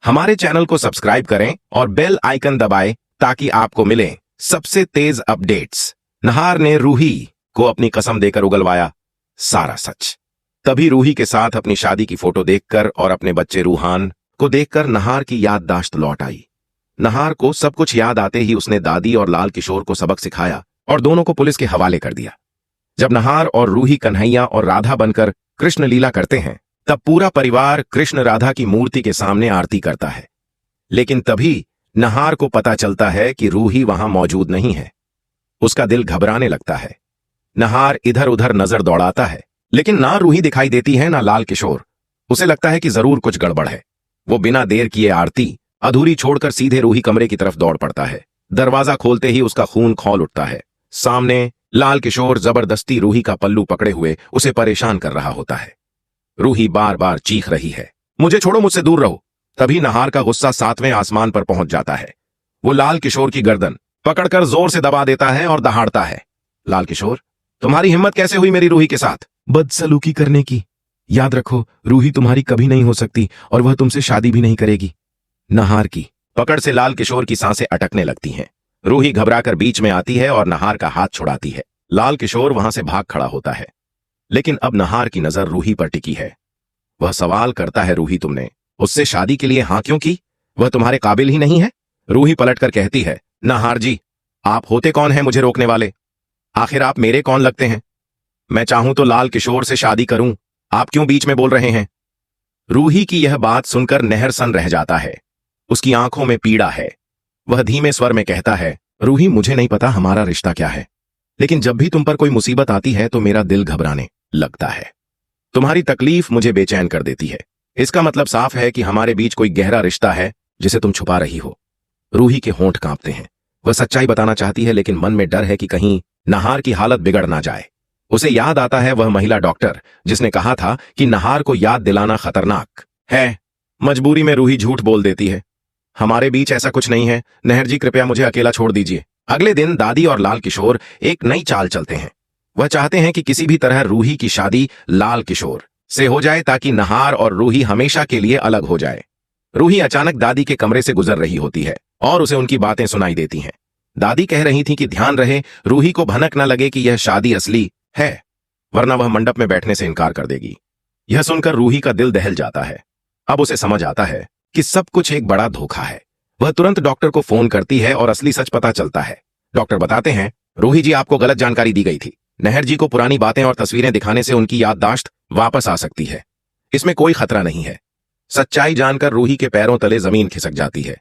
हमारे चैनल को सब्सक्राइब करें और बेल आइकन दबाएं ताकि आपको मिले सबसे तेज अपडेट्स। नहार ने रूही को अपनी कसम देकर उगलवाया सारा सच। तभी रूही के साथ अपनी शादी की फोटो देखकर और अपने बच्चे रूहान को देखकर नहार की याददाश्त लौट आई। नहार को सब कुछ याद आते ही उसने दादी और लाल किशोर को सबक सिखाया और दोनों को पुलिस के हवाले कर दिया। जब नहार और रूही कन्हैया और राधा बनकर कृष्ण लीला करते हैं तब पूरा परिवार कृष्ण राधा की मूर्ति के सामने आरती करता है। लेकिन तभी नहार को पता चलता है कि रूही वहां मौजूद नहीं है। उसका दिल घबराने लगता है। नहार इधर उधर नजर दौड़ाता है लेकिन ना रूही दिखाई देती है ना लाल किशोर। उसे लगता है कि जरूर कुछ गड़बड़ है। वो बिना देर किए आरती अधूरी छोड़कर सीधे रूही कमरे की तरफ दौड़ पड़ता है। दरवाजा खोलते ही उसका खून खौल उठता है। सामने लाल किशोर जबरदस्ती रूही का पल्लू पकड़े हुए उसे परेशान कर रहा होता है। रूही बार बार चीख रही है, मुझे छोड़ो, मुझसे दूर रहो। तभी नहार का गुस्सा 7वें आसमान पर पहुंच जाता है। वो लाल किशोर की गर्दन पकड़कर जोर से दबा देता है और दहाड़ता है, लाल किशोर, तुम्हारी हिम्मत कैसे हुई मेरी रूही के साथ बदसलूकी करने की? याद रखो, रूही तुम्हारी कभी नहीं हो सकती और वह तुमसे शादी भी नहीं करेगी। नहार की पकड़ से लाल किशोर की सांसें अटकने लगती हैं। रूही घबराकर बीच में आती है और नहार का हाथ छुड़ाती है। लाल किशोर वहां से भाग खड़ा होता है लेकिन अब नहार की नजर रूही पर टिकी है। वह सवाल करता है, रूही, तुमने उससे शादी के लिए हां क्यों की? वह तुम्हारे काबिल ही नहीं है। रूही पलटकर कहती है, नहार जी, आप होते कौन हैं मुझे रोकने वाले? आखिर आप मेरे कौन लगते हैं? मैं चाहूं तो लाल किशोर से शादी करूं, आप क्यों बीच में बोल रहे हैं? रूही की यह बात सुनकर नहर सन रह जाता है। उसकी आंखों में पीड़ा है। वह धीमे स्वर में कहता है, रूही, मुझे नहीं पता हमारा रिश्ता क्या है, लेकिन जब भी तुम पर कोई मुसीबत आती है तो मेरा दिल घबराने लगता है। तुम्हारी तकलीफ मुझे बेचैन कर देती है। इसका मतलब साफ है कि हमारे बीच कोई गहरा रिश्ता है जिसे तुम छुपा रही हो। रूही के होंठ कांपते हैं। वह सच्चाई बताना चाहती है लेकिन मन में डर है कि कहीं नहार की हालत बिगड़ ना जाए। उसे याद आता है वह महिला डॉक्टर जिसने कहा था कि नहार को याद दिलाना खतरनाक है। मजबूरी में रूही झूठ बोल देती है, हमारे बीच ऐसा कुछ नहीं है, नहर जी कृपया मुझे अकेला छोड़ दीजिए। अगले दिन दादी और लाल किशोर एक नई चाल चलते हैं। वह चाहते हैं कि किसी भी तरह रूही की शादी लाल किशोर से हो जाए ताकि नहार और रूही हमेशा के लिए अलग हो जाए। रूही अचानक दादी के कमरे से गुजर रही होती है और उसे उनकी बातें सुनाई देती हैं। दादी कह रही थी कि ध्यान रहे, रूही को भनक न लगे कि यह शादी असली है, वरना वह मंडप में बैठने से इनकार कर देगी। यह सुनकर रूही का दिल दहल जाता है। अब उसे समझ आता है कि सब कुछ एक बड़ा धोखा है। वह तुरंत डॉक्टर को फोन करती है और असली सच पता चलता है। डॉक्टर बताते हैं, रूही जी, आपको गलत जानकारी दी गई थी। नहर जी को पुरानी बातें और तस्वीरें दिखाने से उनकी याददाश्त वापस आ सकती है। इसमें कोई खतरा नहीं है। सच्चाई जानकर रूही के पैरों तले जमीन खिसक जाती है।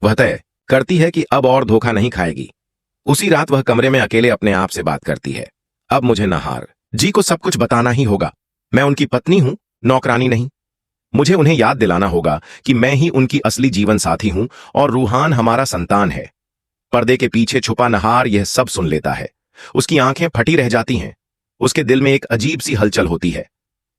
वह तय करती है कि अब और धोखा नहीं खाएगी। उसी रात वह कमरे में अकेले अपने आप से बात करती है, अब मुझे नहार जी को सब कुछ बताना ही होगा। मैं उनकी पत्नी हूं, नौकरानी नहीं। मुझे उन्हें याद दिलाना होगा कि मैं ही उनकी असली जीवन साथी हूं और रूहान हमारा संतान है। पर्दे के पीछे छुपा नहार यह सब सुन लेता है। उसकी आंखें फटी रह जाती हैं। उसके दिल में एक अजीब सी हलचल होती है।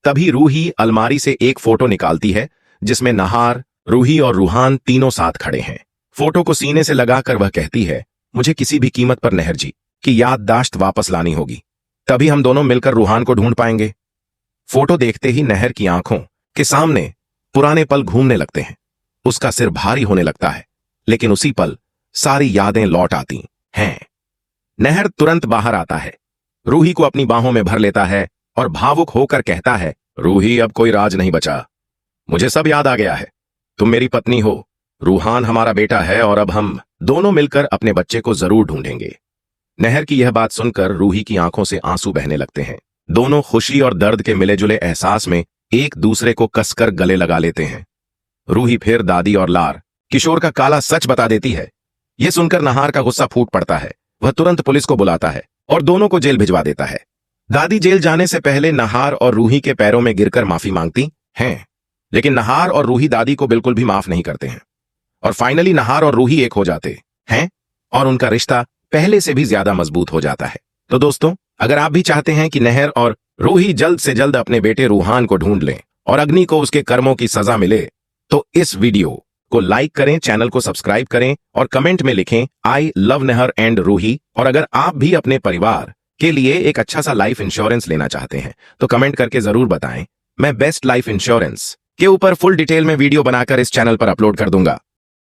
तभी रूही अलमारी से एक फोटो निकालती है जिसमें नहार, रूही और रूहान तीनों साथ खड़े हैं। फोटो को सीने से लगाकर वह कहती है, मुझे किसी भी कीमत पर नहर जी की याददाश्त वापस लानी होगी, तभी हम दोनों मिलकर रूहान को ढूंढ पाएंगे। फोटो देखते ही नहर की आंखों के सामने पुराने पल घूमने लगते हैं। उसका सिर भारी होने लगता है लेकिन उसी पल सारी यादें लौट आती हैं। नहर तुरंत बाहर आता है, रूही को अपनी बाहों में भर लेता है और भावुक होकर कहता है, रूही, अब कोई राज नहीं बचा। मुझे सब याद आ गया है। तुम मेरी पत्नी हो, रूहान हमारा बेटा है और अब हम दोनों मिलकर अपने बच्चे को जरूर ढूंढेंगे। नहर की यह बात सुनकर रूही की आंखों से आंसू बहने लगते हैं। दोनों खुशी और दर्द के मिले जुले एहसास में एक दूसरे को कसकर गले लगा लेते हैं। रूही फिर दादी और लाल किशोर का काला सच बता देती है। यह सुनकर नहार का गुस्सा फूट पड़ता है। वह तुरंत पुलिस को बुलाता है और दोनों को जेल भिजवा देता है। दादी जेल जाने से पहले नहार और रूही के पैरों में गिरकर माफी मांगती हैं, लेकिन नहार और रूही दादी को बिल्कुल भी माफ नहीं करते हैं और फाइनली नहार और रूही एक हो जाते हैं और उनका रिश्ता पहले से भी ज्यादा मजबूत हो जाता है। तो दोस्तों, अगर आप भी चाहते हैं कि नहर और रूही जल्द से जल्द अपने बेटे रूहान को ढूंढ लें और अग्नि को उसके कर्मों की सजा मिले, तो इस वीडियो को लाइक करें, चैनल को सब्सक्राइब करें और कमेंट में लिखें आई लव नहर एंड रूही। और अगर आप भी अपने परिवार के लिए एक अच्छा सा लाइफ इंश्योरेंस लेना चाहते हैं तो कमेंट करके जरूर बताएं। मैं बेस्ट लाइफ इंश्योरेंस के ऊपर फुल डिटेल में वीडियो बनाकर इस चैनल पर अपलोड कर दूंगा।